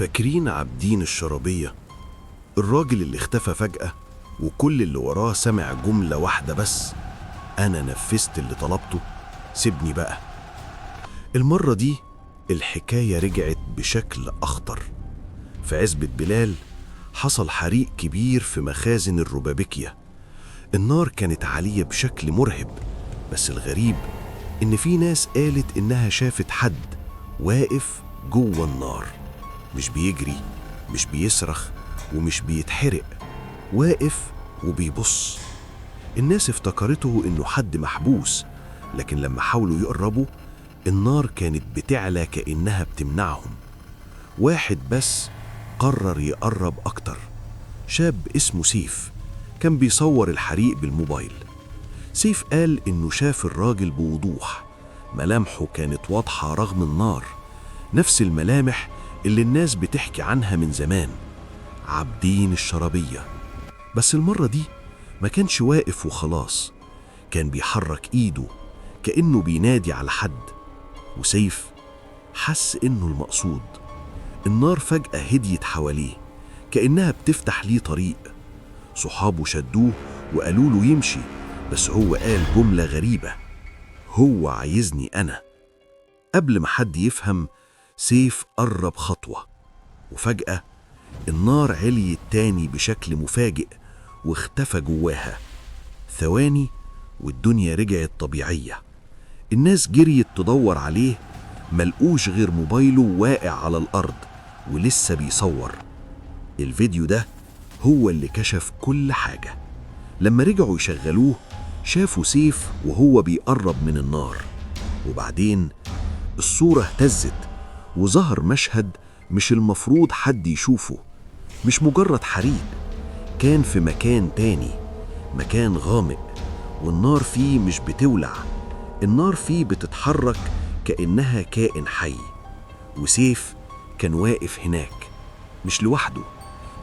فاكرين عابدين الشرابية؟ الراجل اللي اختفى فجأة وكل اللي وراه سمع جملة واحدة بس: أنا نفذت اللي طلبته، سيبني بقى. المرة دي الحكاية رجعت بشكل أخطر. في عزبة بلال حصل حريق كبير في مخازن الربابيكيا. النار كانت عالية بشكل مرهب، بس الغريب إن في ناس قالت إنها شافت حد واقف جوه النار، مش بيجري، مش بيصرخ، ومش بيتحرق، واقف وبيبص. الناس افتكرته إنه حد محبوس، لكن لما حاولوا يقربوا النار كانت بتعلى كأنها بتمنعهم. واحد بس قرر يقرب أكتر، شاب اسمه سيف، كان بيصور الحريق بالموبايل. سيف قال إنه شاف الراجل بوضوح، ملامحه كانت واضحة رغم النار، نفس الملامح اللي الناس بتحكي عنها من زمان، عابدين الشرابية. بس المرة دي ما كانش واقف وخلاص، كان بيحرك إيده كأنه بينادي على حد. وسيف حس إنه المقصود. النار فجأة هديت حواليه كأنها بتفتح ليه طريق. صحابه شدوه وقالوا له يمشي، بس هو قال جملة غريبة: هو عايزني أنا. قبل ما حد يفهم، سيف قرب خطوة، وفجأة النار عليت تاني بشكل مفاجئ واختفى جواها. ثواني والدنيا رجعت طبيعية. الناس جريت تدور عليه، ملقوش غير موبايله واقع على الأرض ولسه بيصور. الفيديو ده هو اللي كشف كل حاجة. لما رجعوا يشغلوه شافوا سيف وهو بيقرب من النار، وبعدين الصورة اهتزت وظهر مشهد مش المفروض حد يشوفه. مش مجرد حريق، كان في مكان تاني، مكان غامق، والنار فيه مش بتولع، النار فيه بتتحرك كأنها كائن حي. وسيف كان واقف هناك مش لوحده،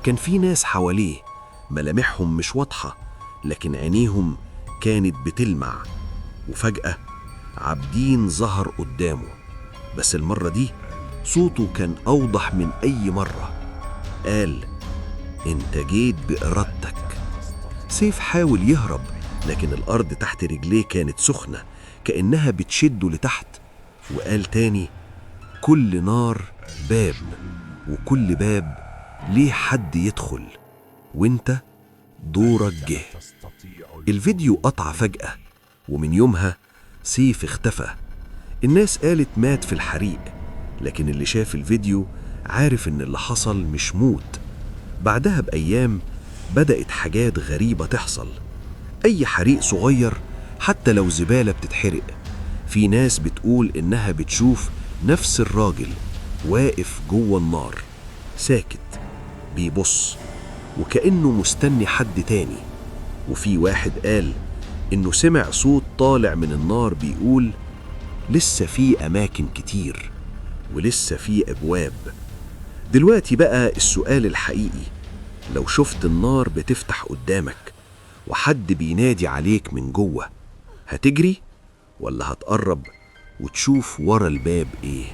كان في ناس حواليه، ملامحهم مش واضحة لكن عينيهم كانت بتلمع. وفجأة عابدين ظهر قدامه، بس المرة دي صوته كان أوضح من أي مرة. قال: انت جيت بإرادتك. سيف حاول يهرب، لكن الأرض تحت رجليه كانت سخنة كأنها بتشده لتحت. وقال تاني: كل نار باب، وكل باب ليه حد يدخل، وانت دورك جه. الفيديو قطع فجأة، ومن يومها سيف اختفى. الناس قالت مات في الحريق، لكن اللي شاف الفيديو عارف ان اللي حصل مش موت. بعدها بأيام بدأت حاجات غريبة تحصل. أي حريق صغير، حتى لو زبالة بتتحرق، في ناس بتقول إنها بتشوف نفس الراجل واقف جوه النار، ساكت بيبص وكأنه مستني حد تاني. وفي واحد قال إنه سمع صوت طالع من النار بيقول: لسه في أماكن كتير، ولسه في أبواب. دلوقتي بقى السؤال الحقيقي: لو شفت النار بتفتح قدامك وحد بينادي عليك من جوه، هتجري ولا هتقرب وتشوف ورا الباب إيه؟